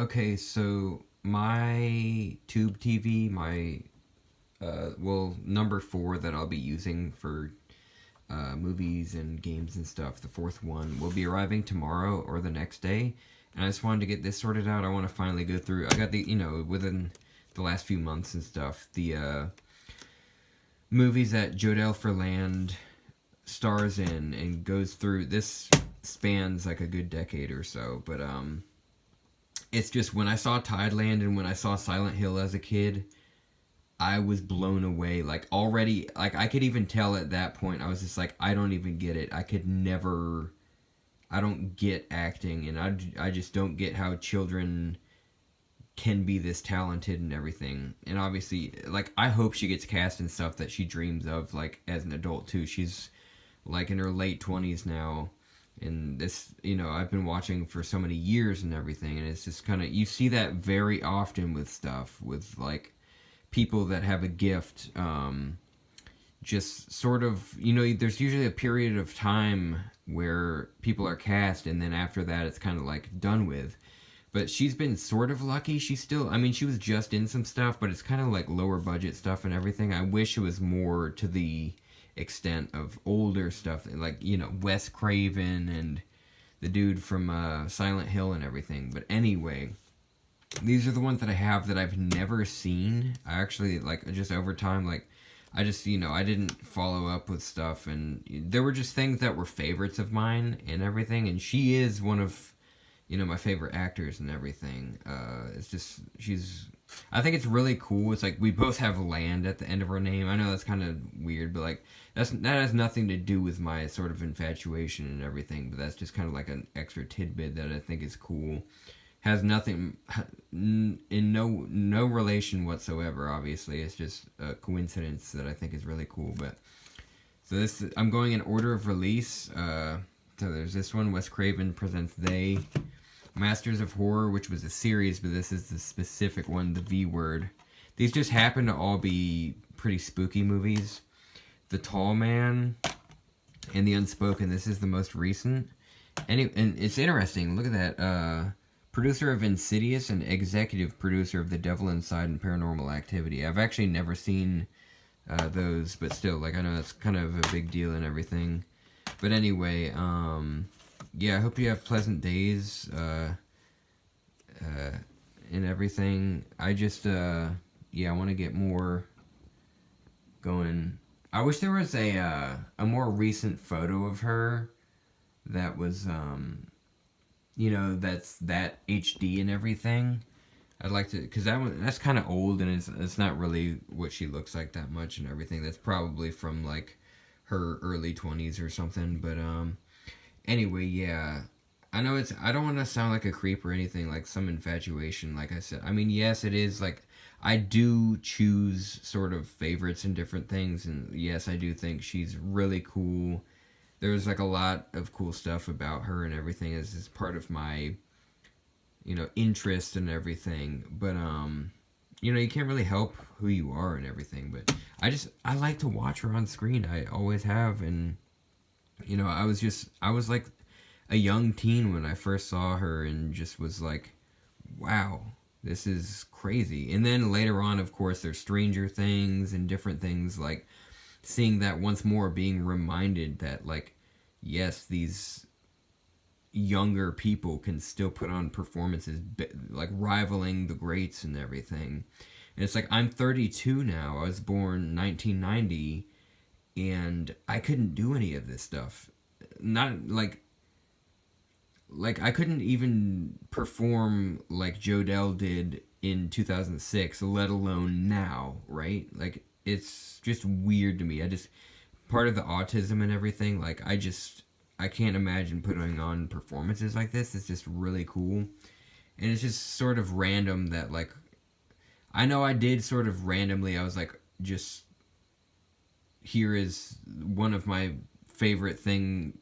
Okay, so my tube TV, my number four that I'll be using for movies and games and stuff, the fourth one will be arriving tomorrow or the next day. And I just wanted to get this sorted out. I want to finally go through. I got within the last few months and stuff, the movies that Jodelle Ferland stars in and goes through. This spans like a good decade or so, but it's just when I saw Tideland and when I saw Silent Hill as a kid, I was blown away. Like already, like I could even tell at that point, I was just like, I don't even get it. I could never, I don't get acting, and I just don't get how children can be this talented and everything. And obviously, like I hope she gets cast in stuff that she dreams of, like as an adult too. She's like in her late 20s now. And this, I've been watching for so many years and everything, and it's just kind of, you see that very often with stuff, with like people that have a gift, just sort of, there's usually a period of time where people are cast, and then after that it's kind of like done with. But she's been sort of lucky. She's still, I mean, she was just in some stuff, but it's kind of like lower budget stuff and everything. I wish it was more to the extent of older stuff, like Wes Craven and the dude from Silent Hill and everything. But anyway, these are the ones that I have that I've never seen. I actually, like, just over time, like, I just, I didn't follow up with stuff, and there were just things that were favorites of mine and everything, and she is one of, my favorite actors and everything. It's just, I think it's really cool. It's like we both have land at the end of our name. I know that's kind of weird, but like that has nothing to do with my sort of infatuation and everything. But that's just kind of like an extra tidbit that I think is cool. Has nothing in no relation whatsoever. Obviously, it's just a coincidence that I think is really cool. But so this, I'm going in order of release. So there's this one, Wes Craven presents They. Masters of Horror, which was a series, but this is the specific one, The V Word. These just happen to all be pretty spooky movies. The Tall Man and The Unspoken, this is the most recent. And it's interesting, look at that. Producer of Insidious and executive producer of The Devil Inside and Paranormal Activity. I've actually never seen those, but still, like, I know that's kind of a big deal and everything. But anyway, yeah, I hope you have pleasant days and everything. I just, I want to get more going. I wish there was a more recent photo of her that was, that's that HD and everything. I'd like to, because that's kind of old, and it's not really what she looks like that much and everything. That's probably from, like, her early 20s or something, but, anyway, yeah, I know I don't want to sound like a creep or anything, like some infatuation, like I said. I mean, yes, it is, like, I do choose sort of favorites in different things, and yes, I do think she's really cool. There's, like, a lot of cool stuff about her and everything as part of my, interest and everything, but, you can't really help who you are and everything, but I like to watch her on screen. I always have, and I was like a young teen when I first saw her and just was like, wow, this is crazy. And then later on, of course, there's Stranger Things and different things, like seeing that once more, being reminded that, like, yes, these younger people can still put on performances like rivaling the greats and everything. And it's like, I'm 32 now. I was born 1990. And I couldn't do any of this stuff. Not like I couldn't even perform like Jodelle did in 2006, let alone now, right? Like, it's just weird to me. Part of the autism and everything, like, I can't imagine putting on performances like this. It's just really cool. And it's just sort of random that, like, I know I did sort of randomly, I was like, just, here is one of my favorite things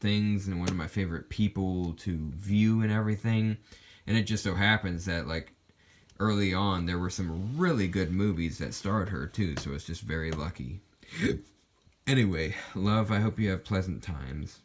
and one of my favorite people to view and everything. And it just so happens that, like, early on there were some really good movies that starred her too, so it's just very lucky. Anyway, love, I hope you have pleasant times.